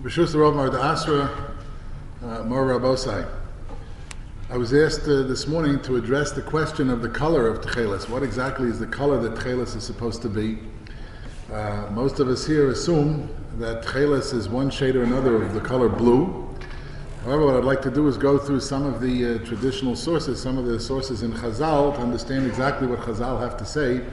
B'shus the Rav Marda Asra, Mor Rabosai. I was asked this morning to address the question of the color of Techelet. What exactly is the color that Techelet is supposed to be? Most of us here assume that Techelet is one shade or another of the color blue. However, what I'd like to do is go through some of the traditional sources, some of the sources in Chazal, to understand exactly what Chazal have to say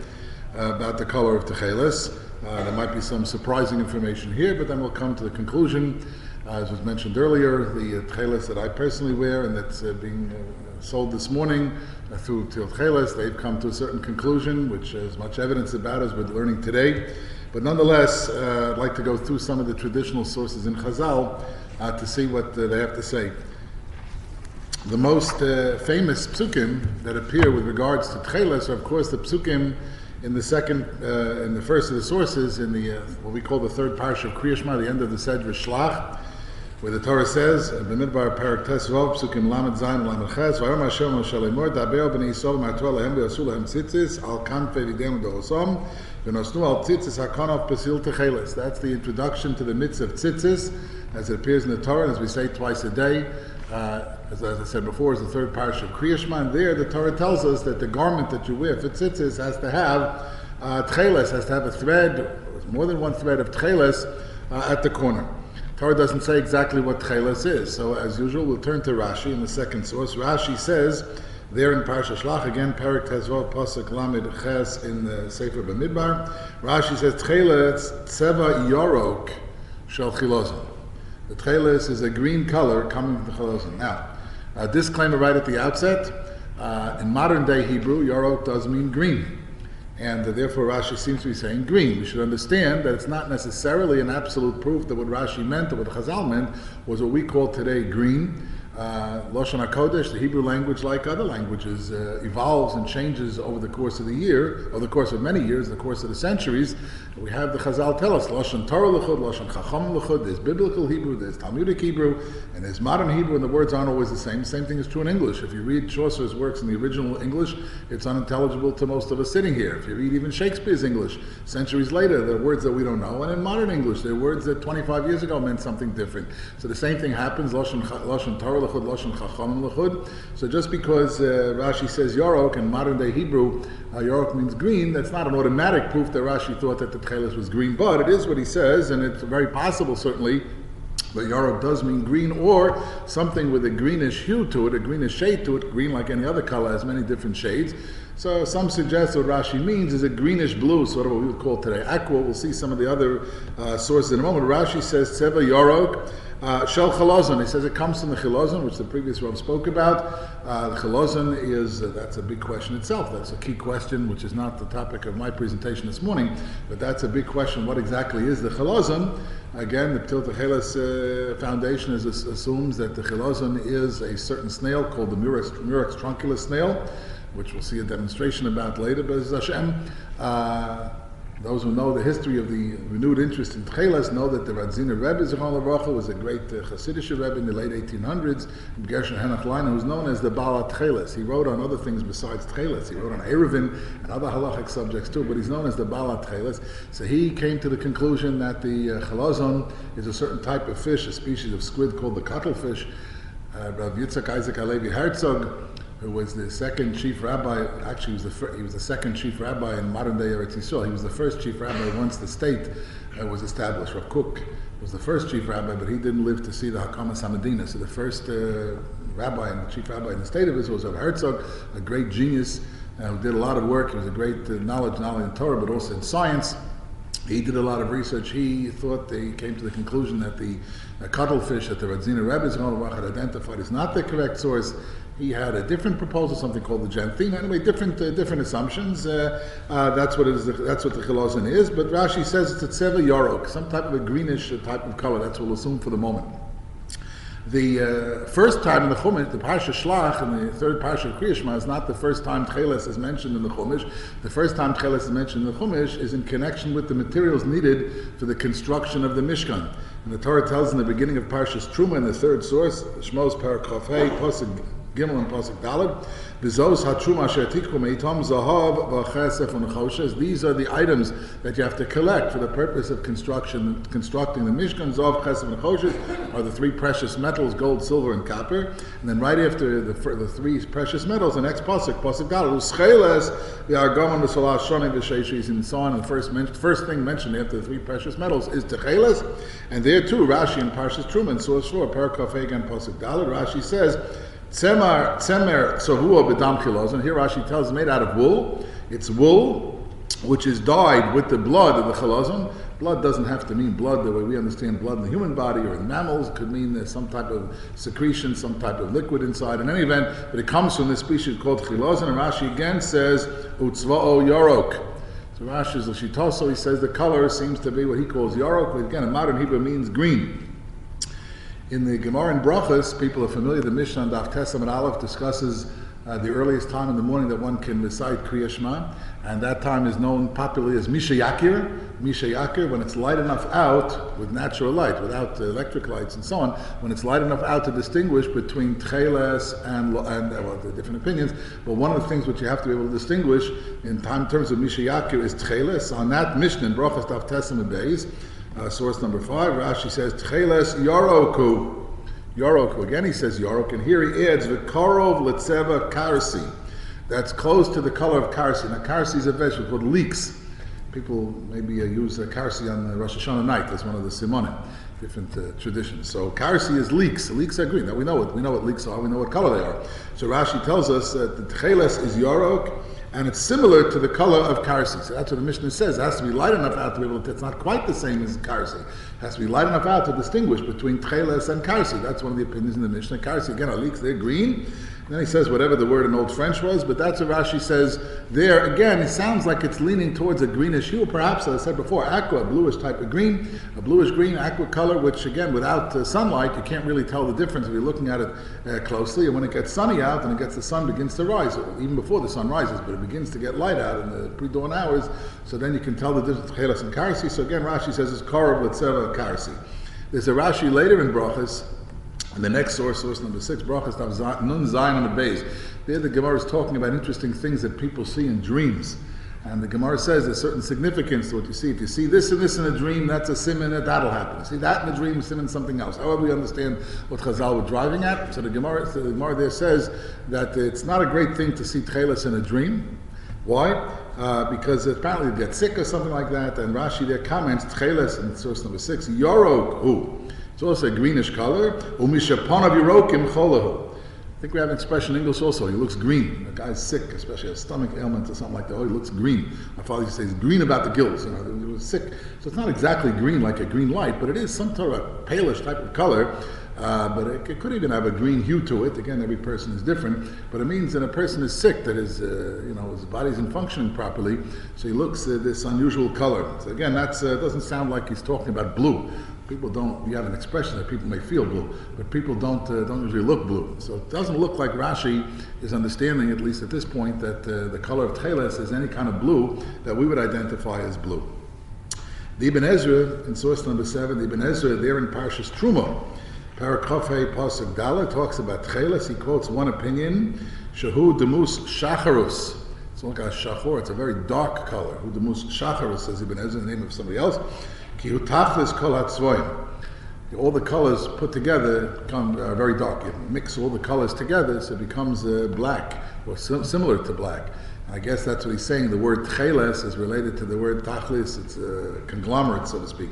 about the color of Techelet. There might be some surprising information here, but then we'll come to the conclusion. As was mentioned earlier, the Techelet that I personally wear and that's being sold this morning through Techelet, they've come to a certain conclusion, which is much evidence about as we're learning today. But nonetheless, I'd like to go through some of the traditional sources in Chazal to see what they have to say. The most famous psukim that appear with regards to Techelet are, of course, the psukim in the first of the sources, in the what we call the third parsha of Kriya Shema, the end of the Sedra Shlach, where the Torah says, "B'midbar parak tes vav psukim lamed zayin lamed ches v'ayom Hashem Moshe lemor daber b'nei Yisrael ma'ator lehem v'yasu lehem tzitzis al kanfei v'idem v'dosom v'nosnu al tzitzis hakanaf Ptil Techelet." That's the introduction to the mitzvah of tzitzis, as it appears in the Torah, as we say twice a day. As I said before, is the third parsha of Kriya Shema, and there the Torah tells us that the garment that you wear for tzitzis has to have Techelet, has to have a thread, more than one thread of Techelet at the corner. Torah doesn't say exactly what Techelet is, so as usual we'll turn to Rashi in the second source. Rashi says there in Parsha Shlach, again Parak Tezvot Pasuk Lamed Ches in the Sefer B'Midbar, Rashi says Techelet Tseva Yorok Shel Chilozon. The Techelet is a green color coming from the Chilozon. Now, a disclaimer right at the outset, in modern day Hebrew, Yorok does mean green. And therefore Rashi seems to be saying green. We should understand that it's not necessarily an absolute proof that what Rashi meant or what Chazal meant was what we call today green. Lashon HaKodesh, the Hebrew language, like other languages, evolves and changes over the course of the year, over the course of many years, the course of the centuries. We have the Chazal tell us, Lashon Torah l'chud, Lashon Chacham l'chud, there's biblical Hebrew, there's Talmudic Hebrew, and there's modern Hebrew, and the words aren't always the same. The same thing is true in English. If you read Chaucer's works in the original English, it's unintelligible to most of us sitting here. If you read even Shakespeare's English, centuries later, there are words that we don't know, and in modern English, there are words that 25 years ago meant something different. So the same thing happens, Lashon Torah l'chud, Lashon Chacham l'chud. So just because Rashi says Yorok in modern day Hebrew, Yorok means green, that's not an automatic proof that Rashi thought that the Techelet was green, but it is what he says, and it's very possible certainly that Yorok does mean green, or something with a greenish hue to it, a greenish shade to it. Green, like any other color, has many different shades. So some suggest what Rashi means is a greenish blue, sort of what we would call today aqua. We'll see some of the other sources in a moment. Rashi says Tseva Yorok Shel Chilozon. He says it comes from the Chilozon, which the previous Rav spoke about. The Chilozon is, that's a big question itself. That's a key question, which is not the topic of my presentation this morning, but that's a big question. What exactly is the Chilozon? Again, the Ptil Techelet Foundation assumes that the Chilozon is a certain snail called the Murex trunculus snail, which we'll see a demonstration about later, but as Hashem. Those who know the history of the renewed interest in Techelet know that the Radziner Rebbe Zichron was a great Hasidic Rebbe in the late 1800s, Gershon Henoch Leiner, who's known as the Baal Techelet. He wrote on other things besides Techelet. He wrote on Eruvin and other halachic subjects too, but he's known as the Baal Techelet. So he came to the conclusion that the Chilozon is a certain type of fish, a species of squid called the cuttlefish. Rav Yitzchak Isaac Halevi Herzog, who was the second chief rabbi, actually he was the second chief rabbi in modern day Eretz Yisrael. He was the first chief rabbi once the state was established. Rav Kook was the first chief rabbi, but he didn't live to see the Hakamas HaMedina. So the first rabbi and the chief rabbi in the state of Israel was Rav Herzog, a great genius who did a lot of work. He was a great knowledge not only in Torah but also in science. He did a lot of research. He thought he came to the conclusion that the cuttlefish that the Radziner Rebbe had identified is not the correct source. He had a different proposal, something called the Janthina. Anyway, different assumptions. That's what it is. That's what the Chilozon is. But Rashi says it's a Tseva Yorok, some type of a greenish type of color. That's what we'll assume for the moment. The first time in the Chumash, the Parsha Shlach, in the third Parsha of Kriya Shema, is not the first time Techelet is mentioned in the Chumash. The first time Techelet is mentioned in the Chumash is in connection with the materials needed for the construction of the Mishkan. And the Torah tells in the beginning of Parshas Truma, in the third source, Shmos Parak Chaf Hey, Pasuk Gimel and Pasuk Daled. V'zos hatruma asher tikhu meitam zahav v'chesef u'nechoshes. These are the items that you have to collect for the purpose of constructing the Mishkan. Zahav, chesef, and nechoshes are the three precious metals: gold, silver, and copper. And then right after the three precious metals, the next Pasuk Daled, u'scheles v'argamon v'solah shonim v'sheishis, and so on. And the first thing mentioned after the three precious metals is Techelet. And there too, Rashi in Parshas Truman, source 4, Parakaf Egan, Pasuk Daled, Rashi says, Tzemer sohua b'dam chilazon. And here Rashi tells it's made out of wool. It's wool which is dyed with the blood of the chilazon. Blood doesn't have to mean blood the way we understand blood in the human body or in mammals. It could mean there's some type of secretion, some type of liquid inside. In any event, but it comes from this species called chilazon. And Rashi again says, utzva'o yarok. So Rashi's L'shitoso, he says the color seems to be what he calls yarok, which again in modern Hebrew means green. In the Gemara in Brachas, people are familiar, the Mishnah on Daf Tesam and Aleph discusses the earliest time in the morning that one can recite Kriya Shema, and that time is known popularly as Misha Yakir, when it's light enough out with natural light, without electric lights and so on, when it's light enough out to distinguish between Techelet and well, there are different opinions, but one of the things which you have to be able to distinguish in terms of Misha Yakir is Techelet. So on that Mishnah in Brachas Daf Tesam and Beis, source number 5, Rashi says, Techeles Yaroku. Again he says Yarok, and here he adds, V'karov Letzeva Karsi. That's close to the color of Karsi. Now Karsi is a vegetable called leeks. People maybe use Karsi on Rosh Hashanah night as one of the Simonim, different traditions. So Karsi is leeks. Leeks are green. Now we know what leeks are, we know what color they are. So Rashi tells us that the Techeles is Yarok, and it's similar to the color of Karsi. So that's what the Mishnah says. It has to be light enough out to be able to, it's not quite the same as Karsi. It has to be light enough out to distinguish between Techelet and Karsi. That's one of the opinions in the Mishnah. Karsi, again, are leeks, they're green. And then he says whatever the word in Old French was, but that's what Rashi says there. Again, it sounds like it's leaning towards a greenish hue, perhaps, as I said before, aqua, a bluish type of green, a bluish green, aqua color, which again, without sunlight, you can't really tell the difference if you're looking at it closely. And when it gets sunny out and it gets the sun begins to rise, even before the sun rises, but it begins to get light out in the pre-dawn hours, so then you can tell the difference between Techelet and Karsi. So again, Rashi says it's Karav Letzeva Karsi. There's a Rashi later in Brachas, and the next source number 6, Brachas Nun Zayin on the base. There the Gemara is talking about interesting things that people see in dreams. And the Gemara says there's certain significance to what you see. If you see this and this in a dream, that's a siman that'll happen. You see that in a dream, a siman something else. However, we understand what Chazal were driving at. So the Gemara there says that it's not a great thing to see Techelet in a dream. Why? Because apparently you get sick or something like that. And Rashi there comments, Techelet in source number 6, Yorok hu. It's also a greenish color. Umishapanav Yerokim cholahu. I think we have an expression in English also. He looks green. The guy's sick, especially a stomach ailment or something like that. Oh, he looks green. My father used to say he's green about the gills. He was sick. So it's not exactly green like a green light, but it is some sort of a palish type of color. But it could even have a green hue to it. Again, every person is different. But it means that a person is sick, that is, his body isn't functioning properly. So he looks this unusual color. So again, that doesn't sound like he's talking about blue. People don't. You have an expression that people may feel blue, but people don't usually look blue. So it doesn't look like Rashi is understanding, at least at this point, that the color of Techelet is any kind of blue that we would identify as blue. The Ibn Ezra, in source number 7, the Ibn Ezra there in Parshas Truma, Parakafei Pasuk Dala, talks about Techelet. He quotes one opinion, Shahu Demus Shacharus. It's like a shachor. It's a very dark color. Hu Demus Shacharus, says Ibn Ezra, in the name of somebody else. All the colors put together become very dark. You mix all the colors together, so it becomes black, or similar to black. I guess that's what he's saying. The word Techelet is related to the word Tachlis. It's a conglomerate, so to speak.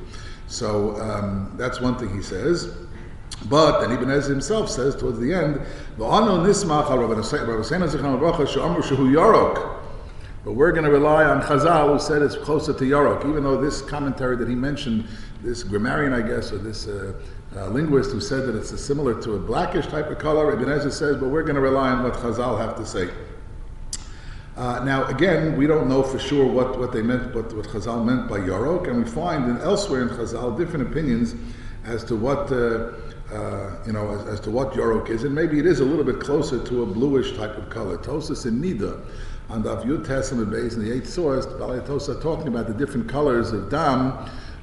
So that's one thing he says. But then Ibn Ezra himself says towards the end, but we're going to rely on Chazal, who said it's closer to Yarok, even though this commentary that he mentioned, this grammarian, I guess, or this linguist who said that it's similar to a blackish type of color, Ibn Ezra says, but we're going to rely on what Chazal have to say. Now, again, we don't know for sure what they meant, what Chazal meant by Yarok, and we find elsewhere in Chazal different opinions as to what as to what Yarok is, and maybe it is a little bit closer to a bluish type of color. Tosas in Nida, on the Yud Testament base in the 8th source, Balei Tosa talking about the different colors of dam,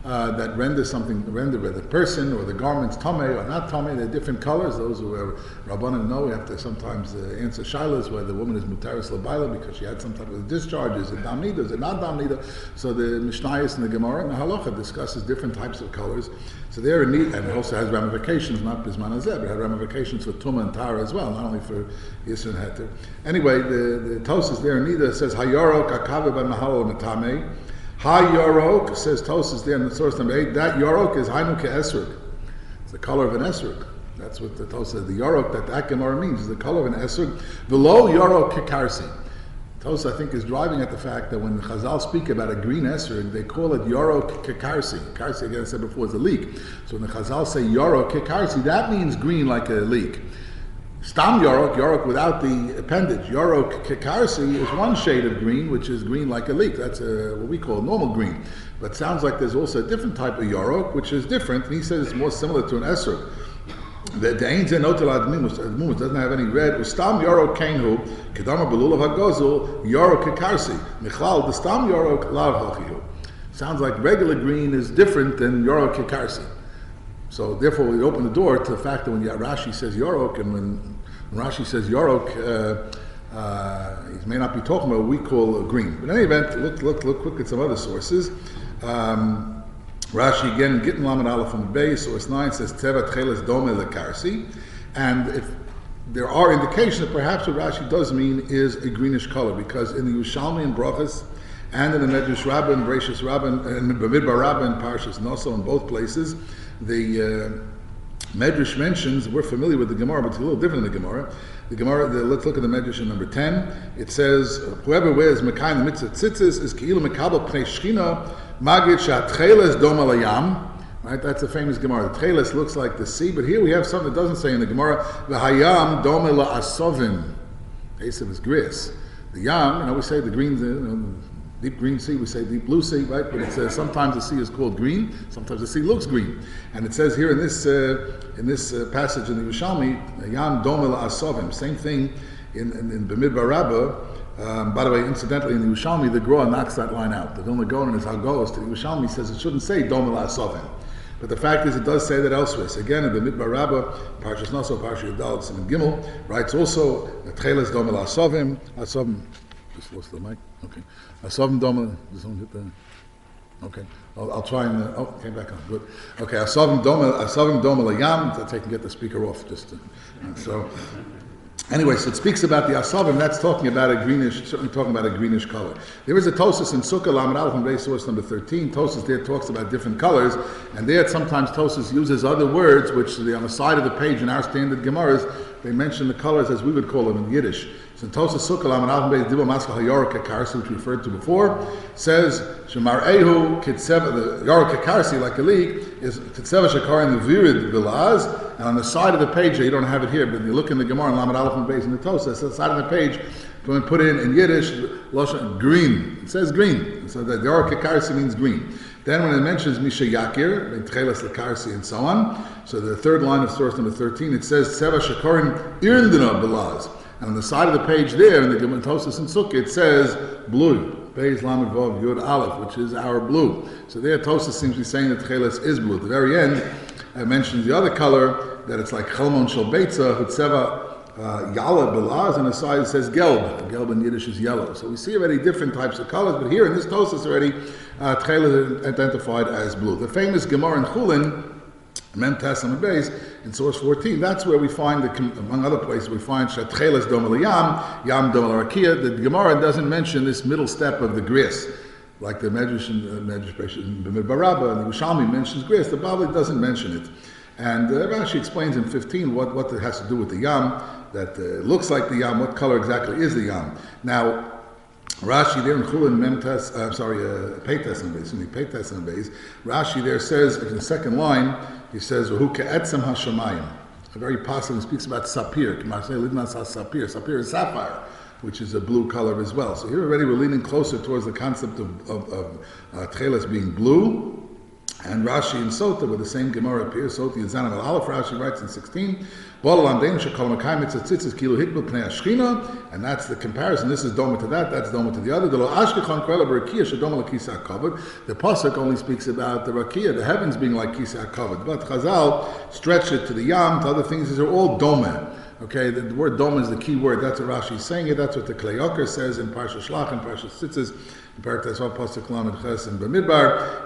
that render the person or the garments tamei or not tamei. They're different colors. Those who are Rabbanim know we have to sometimes answer shilas where the woman is mutaris labaila because she had some type of discharge. Is it dam nida? Is it not dam nida? So the Mishnayos and the Gemara and the Halacha discusses different types of colors. So they're in need, and it also has ramifications, not bisman hazeh, but it has ramifications for tumah and tara as well, not only for yisur and heter. Anyway, the Tosas there in Nida says hayorok akav ben mahal metame. Ha-yorok, says Tosas there in the source number 8, that yorok is hainu ke-esrog. It's the color of an esrog. That's what the Tosas, the yorok that Gemara means, is the color of an esrog. Below yorok ke-karsi. Tosas, I think, is driving at the fact that when the Chazal speak about a green esrog, they call it yorok ke-karsi. Karsi, again, I said before, is a leek. So when the Chazal say yorok ke-karsi, that means green like a leek. Stam yorok without the appendage. Yorok kekarsi is one shade of green, which is green like a leek. That's what we call normal green. But it sounds like there's also a different type of yorok, which is different. And he says it's more similar to an esrog. The Ein Zeh Notel Admimus doesn't have any red. Stam yorok kainhu kedama belulav hagozul yorok kekarsi. Michlal the stam yorok lav hachihu. Sounds like regular green is different than yorok kekarsi. So therefore, we open the door to the fact that when Rashi says yorok, and when Rashi says yorok, he may not be talking about what we call green. But in any event, look quick at some other sources. Rashi again, Gittin Lamed Aleph on the base, source 9 says Teva Tcheles Dome Lekarsi, and if there are indications that perhaps what Rashi does mean is a greenish color, because in the Yerushalmi and Brachas, and in the Medrash Rabbah and Bereshis Rabbah and Bamidbar Rabbah and Parshas Noso in both places, the Medrash mentions, we're familiar with the Gemara, but it's a little different than the Gemara. Let's look at the Medrash in number 10. It says, whoever wears Mekai in the mitzvah tzitzis is Ke'ilu Mekabel Pnei Shchina Magid Shatcheles Doma Layam. Right, that's a famous Gemara. The Techelet looks like the sea, but here we have something that doesn't say in the Gemara, V'hayam Doma La'asovim. Asav is grass. The Yam, we say the green, deep green sea, we say deep blue sea, right? But it says sometimes the sea is called green, sometimes the sea looks green. And it says here in this passage in the Yerushalmi, Yam Domel Asovim, same thing in Bamidbar Rabbah. By the way, incidentally, in the Yerushalmi, the Gra knocks that line out. The Vilna Gaon in his Hagos to the Yerushalmi says it shouldn't say Domel Asovim. But the fact is, it does say that elsewhere. So again, in the Bamidbar Rabbah, Parshas Naso, Parshas Yudal, Siman Gimel, writes also, Techelet Domel Asovim, just lost the mic. Okay. Asavim Doma. Does someone hit that? Okay. I'll try and. Came back on. Good. Okay. Asavim Doma Layam. That I can get the speaker off. So. Anyway, so it speaks about the Asavim. That's talking about a greenish. Certainly talking about a greenish color. There is a Tosas in Sukkah Lamed Aleph on base source number 13. Tosas there talks about different colors, and there sometimes Tosas uses other words, which on the side of the page in our standard Gemaras they mention the colors as we would call them in Yiddish. So Tosas Sukkah Lamed Aleph Beis Dibur Maskal HaYorok Kekarsi, which we referred to before, says Shemar Ehu Kitseva, the Yorok Kekarsi, like a leek, is Kitseva Shakar in the Virid Vilaz, and on the side of the page, you don't have it here, but you look in the Gemara in Lamed Aleph Beis in the Tosas, the side of the page, when we put in Yiddish, green. It says green. So the Yorok Kekarsi means green. Then when it mentions Misha Yakir, Techelet Lekarsi, and so on, so the third line of source number 13, it says Tseva Shakarin Irndina Bilaz. And on the side of the page there, in the Gemara Tosas and Sukkah, it says blue. Beis Lamed Vav Yud Aleph, which is our blue. So there Tosas seems to be saying that Techelet is blue. At the very end, it mentions the other color, that it's like Chalmon Shel Beitza, Hutzeva Yala Bilaz, and the side it says Gelb. Gelb in Yiddish is yellow. So we see already different types of colors, but here in this Tosas already, Techelet is identified as blue. The famous Gemara in Chulin, Mem Tes on the base, in source 14, that's where we find, among other places, we find Shatcheles Domel Yam, Yam Domel Rakia. The Gemara doesn't mention this middle step of the gris, like the Medrash in Bamidbar Rabbah, and the Yerushalmi mentions gris. The Bavli doesn't mention it. And Rashi explains in 15 what it has to do with the Yam, that looks like the Yam, what color exactly is the Yam. Now, Rashi there in Chulin Memtes, Peites and Beis. Rashi there says in the second line, he says, "Who ke'etzem hashamayim." A very possible speaks about sapir. Sapir is sapphire, which is a blue color as well. So here already we're leaning closer towards the concept of Techelet being blue. And Rashi in Sota, where the same Gemara appears, Sota Yizanam al Aleph, Rashi writes in 16, and that's the comparison. This is Doma to that, that's Doma to the other. The Pasuk only speaks about the Rakia, the heavens being like Kisa HaKavod. But Chazal stretched it to the Yam, to other things. These are all Doma. Okay, the word Doma is the key word. That's what Rashi is saying it. That's what the Kleyoker says in Parsha Shlach and Parsha Tzitzis.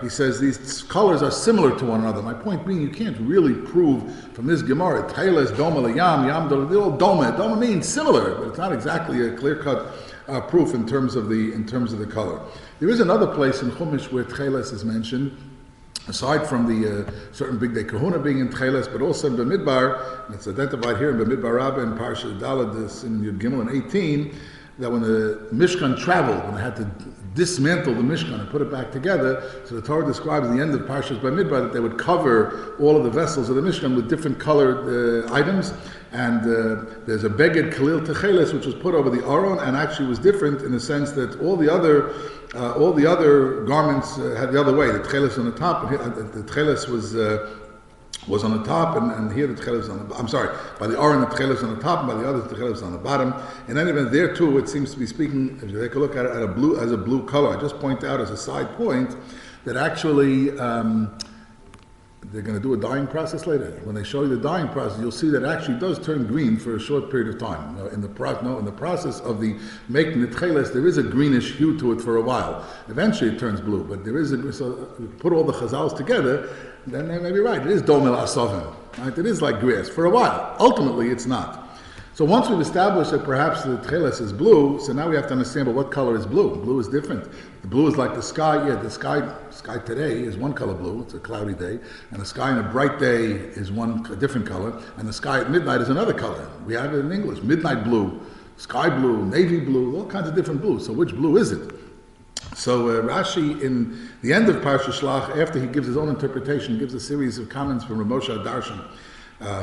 He says these colors are similar to one another. My point being, you can't really prove from this Gemara, Techelet, Doma, Yam, they're all Doma. Doma means similar, but it's not exactly a clear-cut proof in terms of the color. There is another place in Chumash where Techelet is mentioned, aside from the certain big day kahuna being in Techelet, but also in Bamidbar, and it's identified here in Bamidbar Rabbah and Parsha Dalad in Yud Gimel and 18, that when the Mishkan traveled, when they had to dismantle the Mishkan and put it back together, so the Torah describes at the end of Parshas Bamidbar that they would cover all of the vessels of the Mishkan with different colored items, and there's a Beged Kalil Techelet which was put over the Aron, and actually was different in the sense that all the other garments had the other way. The Techelet on the top, the Techelet was on the top, and here the Techelet is on the, I'm sorry, by the Aron the Techelet is on the top, and by the other the Techelet is on the bottom. In any event, there too it seems to be speaking, if you take a look at it, as a blue color. I just point out as a side point that actually they're going to do a dyeing process later. When they show you the dyeing process, you'll see that it actually does turn green for a short period of time. In the process of the making the Techelet, there is a greenish hue to it for a while. Eventually it turns blue, but there is so you put all the chazals together, then they may be right. It is domel asovim, right? It is like grass for a while. Ultimately, it's not. So once we've established that perhaps the Techelet is blue, so now we have to understand, but what color is blue? Blue is different. The blue is like the sky. Yeah, the sky today is one color blue. It's a cloudy day. And the sky on a bright day is a different color. And the sky at midnight is another color. We have it in English. Midnight blue, sky blue, navy blue, all kinds of different blues. So which blue is it? So Rashi, in the end of Parsha Shlach, after he gives his own interpretation, gives a series of comments from Rav Moshe Darshan.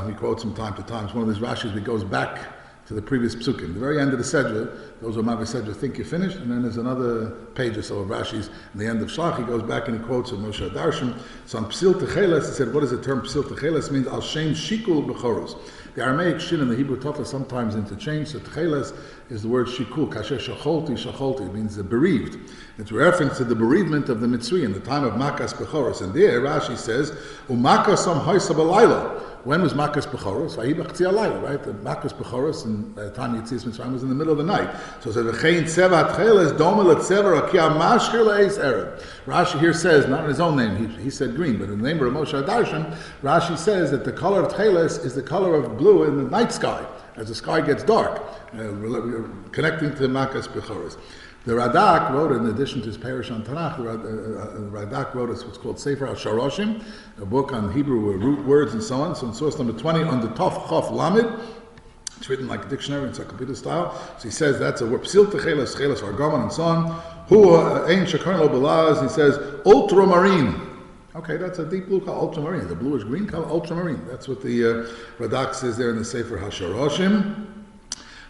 He quotes from time to time. It's one of these Rashis that goes back to the previous psukim. The very end of the Sedra, those who Mavi Sedra think you're finished, and then there's another page or so of Rashi's. In the end of Shlach, he goes back and he quotes Rav Moshe Darshan. So on Ptil Techelet, he said, what does the term Ptil Techelet mean? Al Shem Shikul B'choros. The Aramaic shin and the Hebrew tafel sometimes interchange. So Techelet is the word shikul. Kasher shacholti, shacholti. It means the bereaved. It's a reference to the bereavement of the Mitzri in the time of Makas Bechoros. And there, Rashi says, Umakasam haisa b'layla. When was Makas Bechoros? Vayibach tziyah, right? The Makas Bechoros, and by the time Yetzias Mitzrayim was in the middle of the night. So it says, V'chein tzeva Techelet doma letzeva rakia mashkir le'eis erev. Rashi here says, not in his own name, he said green, but in the name of Rav Moshe Darshan, Rashi says that the color of Techelet is the color of blue in the night sky, as the sky gets dark, connecting to Makas Bechoros. The Radak wrote, in addition to his parish on Tanakh, the Radak wrote what's called Sefer HaSharoshim, a book on Hebrew root words and so on. So in source number 20, on the Tov Chof Lamed, it's written like a dictionary, encyclopedia style. So he says that's a word, Psil Techelet, Techelet Hargaman, and so on. Hu Ein Shakar Lo Belaz, he says, ultramarine. Okay, that's a deep blue color, ultramarine. The bluish green color, ultramarine. That's what the Radak says there in the Sefer HaSharoshim.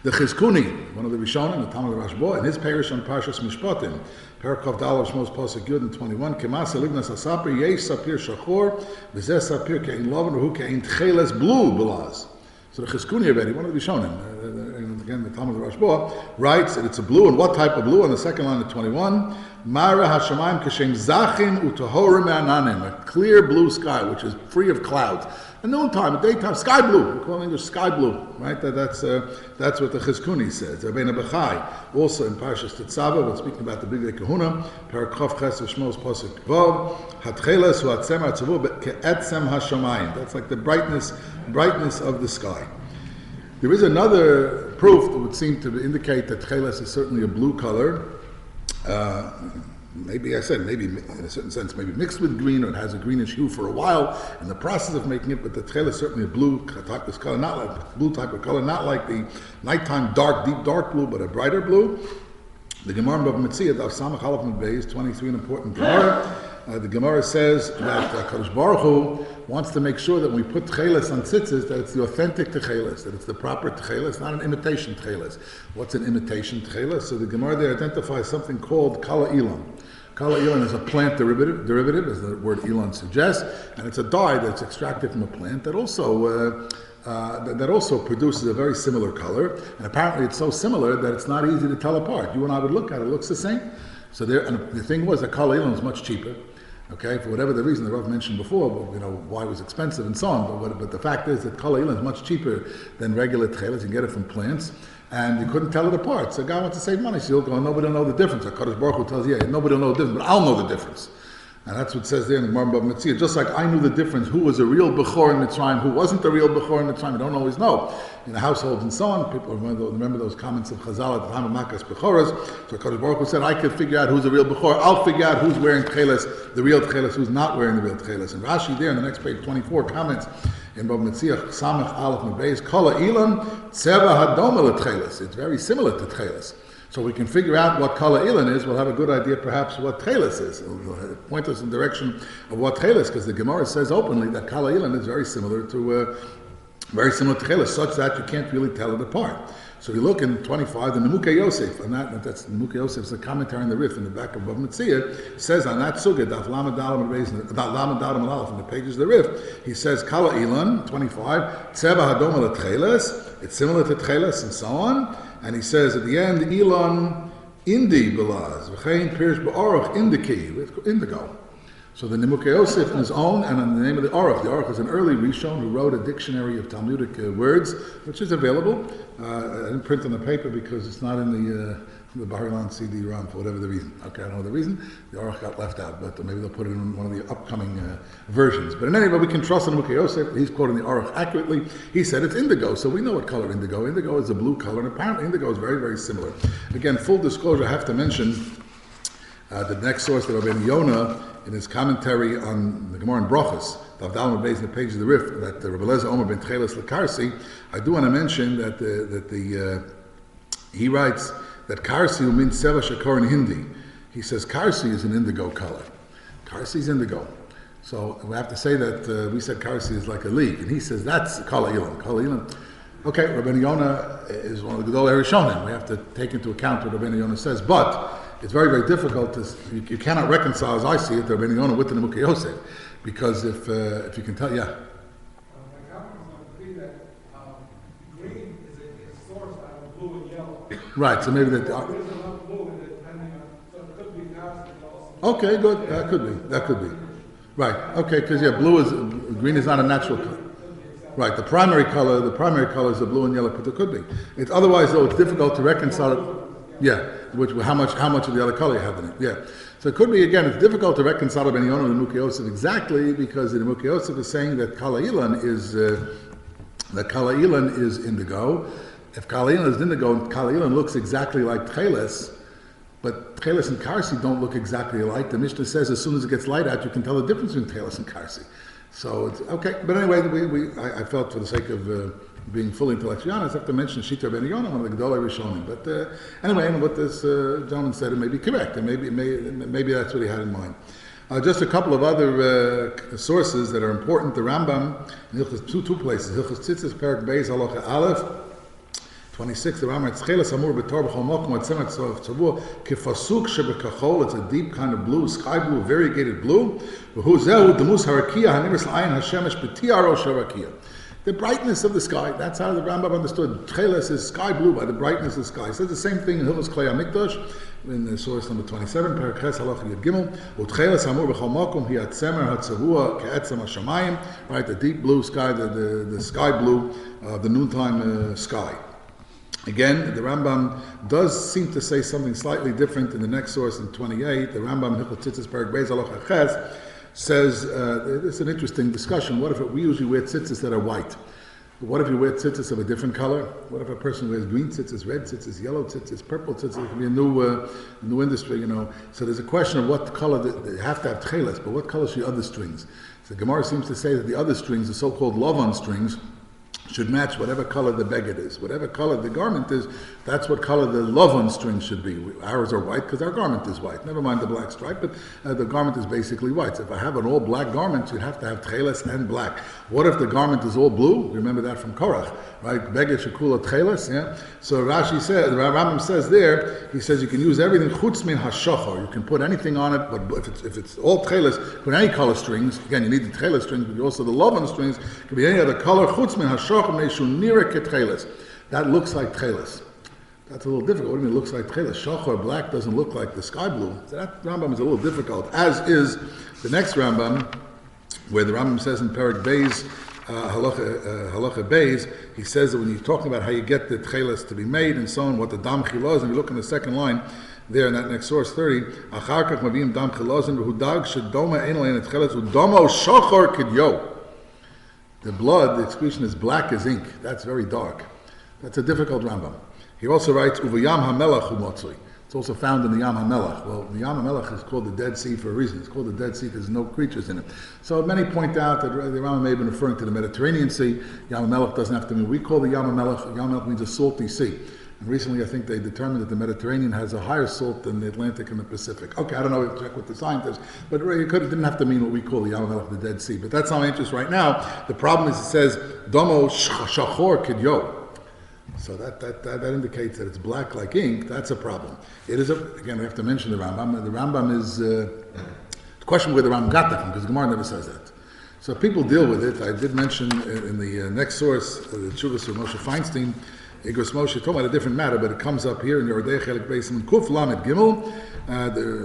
The Chizkuni, one of the Rishonim, the Talmud Rashbo, and his parish on Parshas Mishpatim, Parakov Dalav Shmos Pasuk Yud and 21, Kemasa Livnas Asapir, Yesh Sapir Shachor, V'zeh Sapir Ke'in Lovan, Hu Ke'in Techelet Blue Belaz. So the Chizkuni already, one of the Rishonim, and again the Talmud Rashbo, writes that it's a blue, and what type of blue? On the second line of 21, Mara Hashemayim Kashem Zachin U'Tahorim Me'ananim, a clear blue sky, which is free of clouds. At noontime, at daytime, sky blue. We call it English sky blue, right? That's what the Chizkuni says. Rabbeinu Bechai, also in Parshas Tetzaveh, when speaking about the Big Day Kahuna, Parakov Ches Shmos Pasuk Vav, Hatcheles Hu Atzem Atzavu Ke'etzem Hashamayim. That's like the brightness of the sky. There is another proof that would seem to indicate that Techelet is certainly a blue color. Maybe in a certain sense, maybe mixed with green, or it has a greenish hue for a while in the process of making it, but the Techelet is certainly a blue type of color, not like blue type of color, not like the nighttime deep dark blue, but a brighter blue. The Gemara of Mitzvah, Daf Samach Aleph Beis 23, an important Gemara. The Gemara says that Kadosh Baruch Hu wants to make sure that when we put Techelet on tzitzis, that it's the authentic Techelet, that it's the proper Techelet, it's not an imitation Techelet. What's an imitation Techelet? So the Gemara there identifies something called Kala Ilan. Kala Iyun is a plant derivative, as the word Iyun suggests, and it's a dye that's extracted from a plant that also produces a very similar color, and apparently it's so similar that it's not easy to tell apart. You and I would look at it, it looks the same. So there, and the thing was that Kala Iyun was much cheaper. Okay, for whatever the reason the Rav mentioned before, but, why it was expensive and so on. But the fact is that Kala Iyun is much cheaper than regular Techelet. You can get it from plants, and you couldn't tell it apart. So a guy wants to save money, so he'll go, nobody will know the difference. HaKadosh Baruch Hu tells you, yeah, nobody will know the difference, but I'll know the difference. And that's what it says there in the Rambam Mitzvah. Just like I knew the difference, who was a real Bechor in Mitzrayim, who wasn't a real Bechor in Mitzrayim, you don't always know. In the households and so on, people remember those comments of Chazal at the time of Makas Bechoras. So HaKadosh Baruch Hu said, I can figure out who's a real Bechor. I'll figure out who's wearing Techeles, the real Techeles, who's not wearing the real Techeles. And Rashi there in the next page, 24, comments in Bab Metziach, Samach Aleph Mebeis, Kala Iyun, Tzeva Hadoma Techeles. It's very similar to Techeles. So we can figure out what Kala Iyun is. We'll have a good idea, perhaps, what Techelet is. It'll point us in the direction of what Techelet is, because the Gemara says openly that Kala Iyun is very similar to Techelet, such that you can't really tell it apart. So you look in 25, the Nemukei Yosef, and that's Nemukei Yosef is a commentary on the Rif in the back of Bava Metzia, says on that sugya, Daf Lamed Dalam Aleph, in the pages of the Rif, he says Kala Iyun, 25, Tzeva Hadoma Techeles, it's similar to Techeles and so on. And he says at the end, Iyun Indi Belaz, V'chein Pirish Ba'orach Indiki, indigo. So the Nemukei Yosef in his own, and in the name of the Aruch. The Aruch is an early Rishon who wrote a dictionary of Talmudic words, which is available. I didn't print on the paper because it's not in the Bar Ilan CD-ROM for whatever the reason. Okay, I don't know the reason. The Aruch got left out, but maybe they'll put it in one of the upcoming versions. But in any event, we can trust the Nemukei Yosef. He's quoting the Aruch accurately. He said it's indigo, so we know what color indigo. Indigo is a blue color, and apparently indigo is very, very similar. Again, full disclosure, I have to mention the next source, the Rabbi Yonah, in his commentary on the Gemara in Brachos, Daf Daled Beis in the pages of the Rif, that the Rabbi Lezer Omer ben Techeles lekarsi. I do want to mention that he writes that karsi means seva shakor in Hindi. He says karsi is an indigo color. Karsi is indigo. So we have to say that we said karsi is like a leek, and he says that's Kala Iyun. Kala Iyun. Okay, Rabbi Yonah is one of the Gedolei Rishonim. We have to take into account what Rabbi Yonah says, but it's very, very difficult to, you cannot reconcile, as I see it, the Rabbi Yonah with the Nemukei Yosef, because if you can tell, yeah. My comment was going to be that green is a source out of blue and yellow. Right, so maybe that. There is enough blue in it, depending on, so it could be constant also. Okay, good. That could be. Right. Okay, because green is not a natural color. Right. The primary color is the blue and yellow, but there could be. It's otherwise though it's difficult to reconcile it. Yeah. How much of the other color you have in it? Yeah. So it could be again. It's difficult to reconcile Rabbi Yonah and the Nemukei Yosef exactly because the Nemukei Yosef is saying that Kala Iyun is indigo. If Kala Iyun is indigo, Kala Iyun looks exactly like Techeles, but Techeles and Karsi don't look exactly alike. The Mishnah says as soon as it gets light out, you can tell the difference between Techeles and Karsi. So it's okay. But anyway, I felt for the sake of being fully intellectually honest, I have to mention Shita Ben Yonah, one of the Gedolei Rishonim. But anyway, what this gentleman said, it may be correct, and maybe that's what he had in mind. Just a couple of other sources that are important. The Rambam, in two places. Hilchos Tzitzis, Perak Beis, Halacha Aleph, 26. The Rambam, Techelet Amur B'tor B'chol Mokum Atzemet Tzavua Kefasuk Shebekachol. It's a deep kind of blue, sky blue, variegated blue. V'hu Zehu Demus Harakia Haniris L'Ayin Hashemesh B'tiaro Sharakia. The brightness of the sky. That's how the Rambam understood. Techelet is sky blue by the brightness of the sky. It says the same thing in Hilchos Klei HaMikdash, in the source number 27, Perek Ches Halacha Yud Gimel. U'Techelet Amur B'chol Mokum Hi Atzemer HaTzavua Ke'etzem HaShamayim. Right, the deep blue sky, the sky blue, the noontime sky. Again, the Rambam does seem to say something slightly different in the next source in 28. The Rambam Hilchos Tzitzis Perek Beis Halacha Ches says, it's an interesting discussion. What if we usually wear tzitzis that are white? What if you wear tzitzis of a different color? What if a person wears green tzitzis, red tzitzis, yellow tzitzis, purple tzitzis? It can be a new industry, So there's a question of what color, they have to have Techelet, but what color should the other strings? So Gemara seems to say that the other strings, the so-called Lavan strings, should match whatever color the beged is. Whatever color the garment is, that's what color the lavon string should be. Ours are white because our garment is white. Never mind the black stripe, but the garment is basically white. So if I have an all black garment, you'd have to have Techelet and black. What if the garment is all blue? Remember that from Korach, right? Beged shekula Techelet, yeah? So Rashi says, the Rambam says there, he says you can use everything chutz min hashachar. You can put anything on it, but if it's all Techelet, put any color strings. Again, you need the Techelet strings, but also the lavon strings. It can be any other color. Chutz min hashachar meishu nira ketchelet. That looks like Techelet. That's a little difficult. What do you mean it looks like Techelet? Shachar black doesn't look like the sky blue. So that Rambam is a little difficult, as is the next Rambam, where the Rambam says in Perek Beis, Halacha Beis, he says that when you're talking about how you get the Techelet to be made and so on, what the dam chilaz, and we look in the second line, there in that next source 30, Achar kach mavim dam chilazim v'hudag shedoma ein lein Techelet udomo shachar kidyo. The blood, the excretion is black as ink. That's very dark. That's a difficult Rambam. He also writes, Uvayam HaMelech Umotzui. It's also found in the Yam HaMelech. Well, the Yam HaMelech is called the Dead Sea for a reason. It's called the Dead Sea because there's no creatures in it. So many point out that the Rambam may have been referring to the Mediterranean Sea. Yam HaMelech doesn't have to mean, we call the Yam HaMelech, Yam HaMelech means a salty sea. And recently I think they determined that the Mediterranean has a higher salt than the Atlantic and the Pacific. Okay, I don't know, check with the scientists, but it didn't have to mean what we call the Yam HaMelech, the Dead Sea. But that's not my interest right now. The problem is it says, Domo Shachor Kidyo. So that indicates that it's black like ink. That's a problem. It is again, we have to mention the Rambam. The Rambam is the question where the Rambam got that from, because Gemara never says that. So people deal with it. I did mention in the next source, the Tshuvas of Moshe Feinstein, Igros Moshe, talking about a different matter, but it comes up here in your Tekhelet Beis in Kuf Lamed Gimel.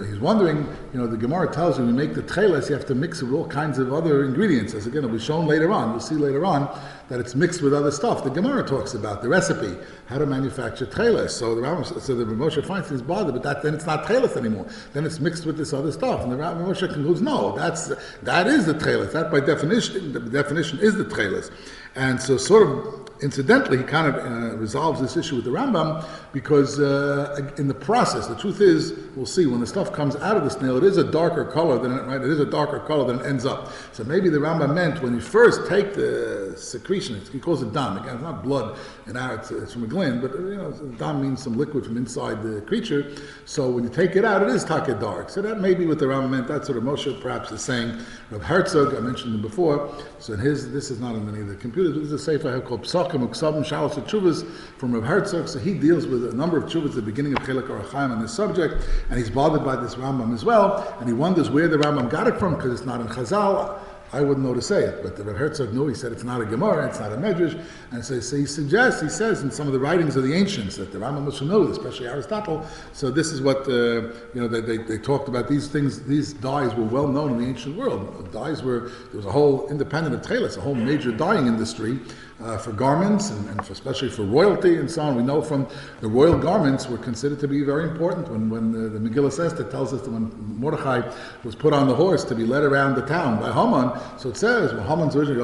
He's wondering, the Gemara tells you when you make the Techelet, you have to mix it with all kinds of other ingredients. As again, it'll be shown later on. You'll see later on that it's mixed with other stuff. The Gemara talks about the recipe, how to manufacture Techelet. So the Moshe Feinstein is bothered, but then it's not Techelet anymore. Then it's mixed with this other stuff. And the Moshe concludes, no, that is the Techelet. That by definition, the definition is the Techelet. And so sort of incidentally, he kind of resolves this issue with the Rambam because in the process, the truth is, we'll see, when the stuff comes out of the snail, it is a darker color than it ends up. So maybe the Rambam meant when you first take the secretion, he calls it dam. Again, it's not blood in our, it's from a gland, but dam means some liquid from inside the creature. So when you take it out, it is taka dark. So that may be what the Rambam meant. That's what Moshe perhaps is saying. Rav Herzog, I mentioned him before. So in this is not on any of the computers, but this is a sefer I have called Psakim Uksavim Shalos Tshuvas from Rav Herzog. So he deals with a number of tshuvas at the beginning of Chelik Orachaim on this subject, and he's bothered by this Rambam as well, and he wonders where the Rambam got it from because it's not in Chazal. I wouldn't know to say it, but the Rav Herzog knew. He said it's not a Gemara, it's not a Medrash, and so he says in some of the writings of the ancients that the Rambam was familiar, especially Aristotle. So this is what they talked about. These things, these dyes were well known in the ancient world. There was a whole independent of Techelet, a whole major dyeing industry for garments and especially for royalty and so on. We know from the royal garments were considered to be very important. When the Megillah says that tells us that when Mordechai was put on the horse to be led around the town by Haman, so it says when Haman's originally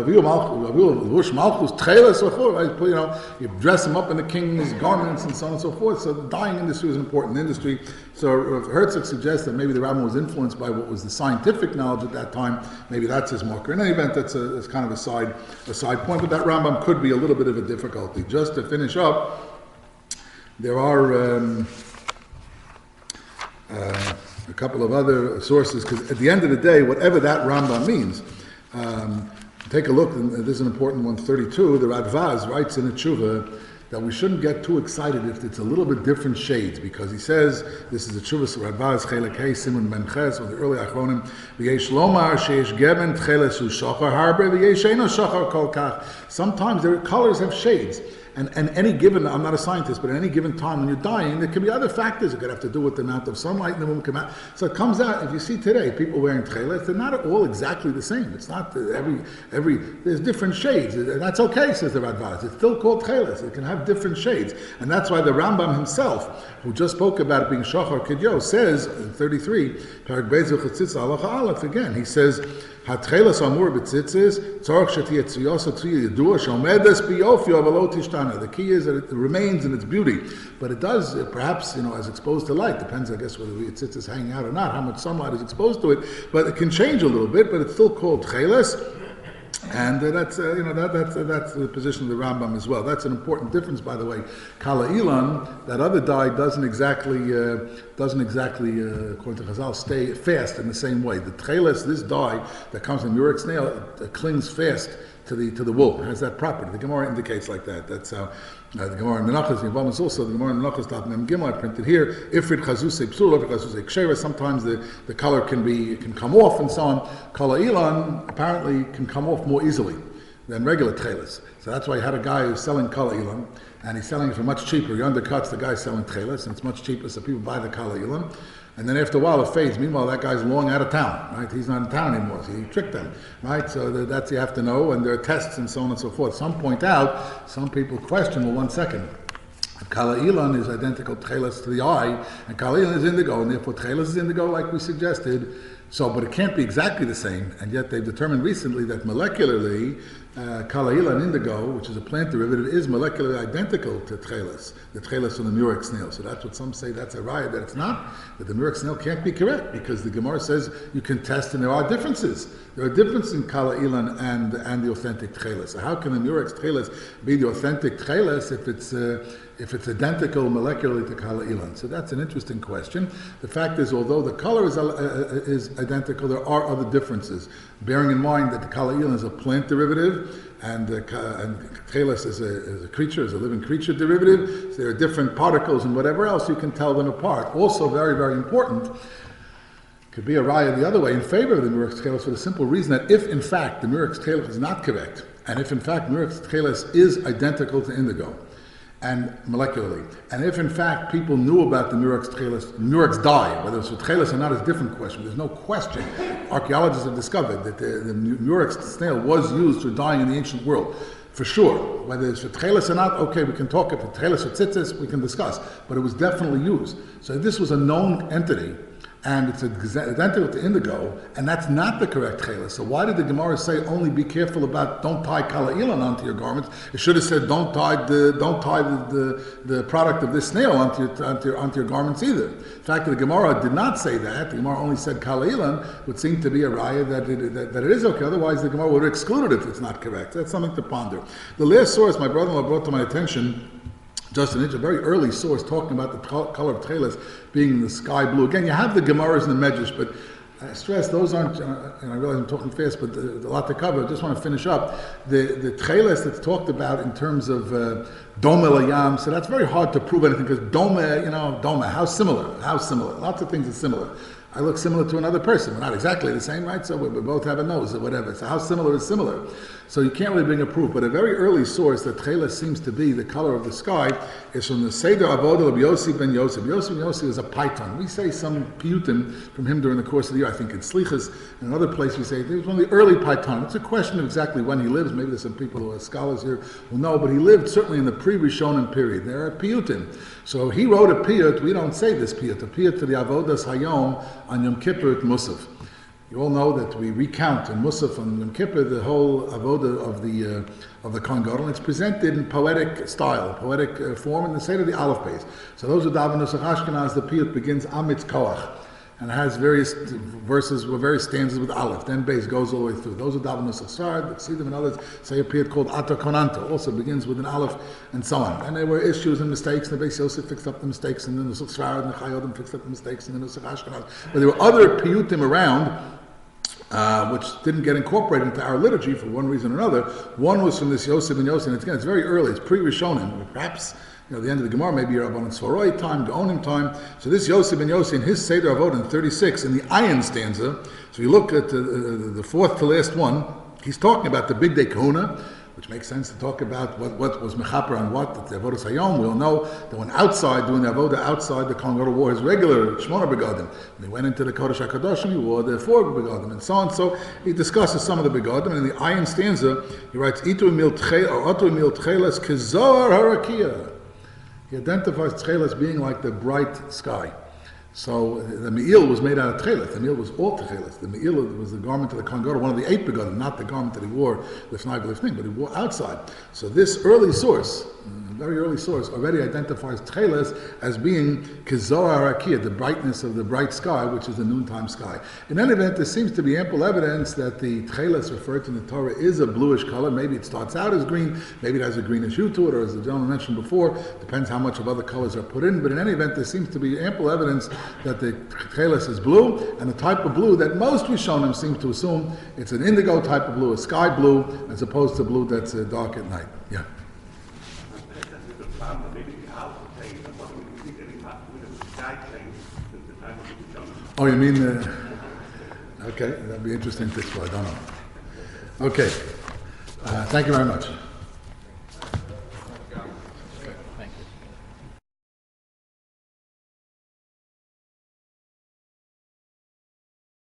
you dress him up in the king's garments and so on and so forth. So the dyeing industry was an important industry. So Herzog suggests that maybe the Rambam was influenced by what was the scientific knowledge at that time. Maybe that's his marker. In any event, that's kind of a side point. But that Rambam could be a little bit of a difficulty. Just to finish up, there are a couple of other sources, because at the end of the day, whatever that Rambam means, take a look, and this is an important one, 32, the Radvaz writes in a tshuva that we shouldn't get too excited if it's a little bit different shades, because he says, this is a tshuva, Radvaz, Chelek Hey, Simon Ben Ches, or the early Achronim, V'yesh lomar, sheyesh geben, Techelet hu shachar harbe, v'yesh eino shachar kol kach. Sometimes their colors have shades. And any given, I'm not a scientist, but at any given time when you're dying, there can be other factors that could have to do with the amount of sunlight in the room come out. So it comes out, if you see today, people wearing Techelet, they're not all exactly the same. It's not there's different shades. And that's okay, says the Radvaz. It's still called Techelet. It can have different shades. And that's why the Rambam himself, who just spoke about it being Shachar Kidyo, says in 33, Perek Beis Chatzitz Halacha Aleph, again, he says, Hatchelas amur b'tzitzis tzarich shetiyeh tziyasa tziyeh yedua shomedes biyofio v'lo tishtana. The key is that it remains in its beauty, but it does perhaps as exposed to light. Depends, I guess, whether the tzitzis is hanging out or not, how much sunlight is exposed to it. But it can change a little bit. But it's still called tcheles. And that's the position of the Rambam as well. That's an important difference, by the way. Kala Ilan, that other dye doesn't exactly according to Chazal, stay fast in the same way. The Techelet, this dye that comes from murex snail, clings fast to the wool. It has that property. The Gemara indicates like that. That's how the Gemara in Menachos, the Rambam is also the Gemara in Menachos Daf Mem Gimel. I printed here. Ifrit chazusei psul, ifrit chazusei kshera. Sometimes the color can come off and so on. Kala Ilan apparently can come off more easily than regular Techelet. So that's why you had a guy who's selling Kala Ilan, and he's selling it for much cheaper. He undercuts the guy selling Techelet, and it's much cheaper, so people buy the Kala Ilan. And then after a while it fades. Meanwhile, that guy's long out of town, right? He's not in town anymore, so he tricked them, right? So that's you have to know, and there are tests and so on and so forth. Some point out, some people question, well, 1 second. Kala Ilan is identical Techelet to the eye, and Kala Ilan is indigo, and therefore Techelet is indigo, like we suggested. So, but it can't be exactly the same, and yet they've determined recently that molecularly, Kala Ilan indigo, which is a plant derivative, is molecularly identical to Techelet, the Techelet from the murex snail. So that's what some say, that's a riot, that it's not, that the murex snail can't be correct, because the Gemara says you can test, and there are differences. There are differences in Kala Ilan and the authentic Techelet. So how can the murex Techelet be the authentic Techelet if it's identical molecularly to Kala Ilan? So that's an interesting question. The fact is, although the color is identical, there are other differences. Bearing in mind that the Kala Ilan is a plant derivative, and Techelet is a creature, is a living creature derivative. So there are different particles and whatever else, you can tell them apart. Also, very, very important, could be a raya the other way in favor of the murex Techelet for the simple reason that if in fact the murex Techelet is not correct, and if in fact murex Techelet is identical to indigo, and molecularly, and if in fact people knew about the murex dye, whether it's for Techelet or not is a different question. There's no question. Archaeologists have discovered that the murex snail was used for dyeing in the ancient world. For sure. Whether it's for Techelet or not, okay, we can talk. If it's Techelet or tzitzis, we can discuss. But it was definitely used. So this was a known entity, and it's identical to indigo, and that's not the correct Techelet. So why did the Gemara say only be careful about don't tie Kala Ilan onto your garments? It should have said don't tie the product of this snail onto your garments either. In fact, the Gemara did not say that. The Gemara only said Kala Ilan, would seem to be a raya that it is okay. Otherwise, the Gemara would have excluded it if it's not correct. That's something to ponder. The last source my brother-in-law brought to my attention, just a very early source talking about the color of Techelet being the sky blue. Again, you have the Gemaras and the Medrash, but I stress those aren't, and I realize I'm talking fast, but there's a lot to cover. I just want to finish up. The Techelet that's talked about in terms of Dome Layam, so that's very hard to prove anything, because Dome, how similar? Lots of things are similar. I look similar to another person. We're not exactly the same, right? So we both have a nose or whatever. So how similar is similar? So you can't really bring a proof. But a very early source that Techelet seems to be the color of the sky is from the Seder Avodah of Yossi ben Yosef. Yossi ben Yosef is a Python. We say some piyutim from him during the course of the year. I think in Slichas, in another place we say he was one of the early Python. It's a question of exactly when he lives. Maybe there's some people who are scholars here who know, but he lived certainly in the pre-Rishonim period. There are piyutim. So he wrote a piyut. We don't say this piyut. A piyut to the Avodas Hayom on Yom Kippur at Musaf. You all know that we recount in Musaf on Yom Kippur the whole avoda of the Cong, and it's presented in poetic style, poetic form, in the Seder of the Aleph base. So those who daven Nusach Ashkenaz, the piyut begins Amitz Koach, and has various verses with various stanzas with Aleph. Then base goes all the way through. Those who daven Nusach Sard, the Ksidim and others say a piyut called Ato Konanto, also begins with an Aleph, and so on. And there were issues and mistakes, and the base Yosef fixed up the mistakes, and the Nusach Sard and the Chayodim fixed up the mistakes, and the Nusach Ashkenaz. But there were other piyutim around, which didn't get incorporated into our liturgy for one reason or another. One was from this Yosef ben Yosef, and it's very early, it's pre-Rishonim, perhaps the end of the Gemara, maybe Rabban Svaroi time, Gaonim time. So this Yosef ben Yosef in his Seder Avot in 36, in the Iyun stanza, so you look at the fourth to last one, he's talking about the big day kahuna, which makes sense to talk about what was mechaper and what, the Avodas Hayom. We all know that when outside, doing the Avodah outside, the Cong wore his regular Shmona Begadim. When he went into the Kodesh HaKadoshim, he wore the 4 Begadim, and so on. So he discusses some of the Begadim, and in the Iyun stanza, he writes, Itu emil Techeles Kezor Harakia. He identifies Techelet as being like the bright sky. So the Me'il was made out of Techelet. The Me'il was all Techelet. The Me'il was the garment of the Cong, one of the 8 begadim, not the garment that he wore lifnai b'lifnim, but he wore outside. So this early source, very early source, already identifies Tekhelet as being Kizoar Rakiyah, the brightness of the bright sky, which is the noontime sky. In any event, there seems to be ample evidence that the Tekhelet referred to in the Torah is a bluish color. Maybe it starts out as green, maybe it has a greenish hue to it, or as the gentleman mentioned before, depends how much of other colors are put in. But in any event, there seems to be ample evidence that the Tekhelet is blue, and the type of blue that most Rishonim seem to assume it's an indigo type of blue, a sky blue, as opposed to blue that's dark at night. Yeah. Oh, you mean, okay, that'd be interesting to explore, I don't know. Okay, thank you very much.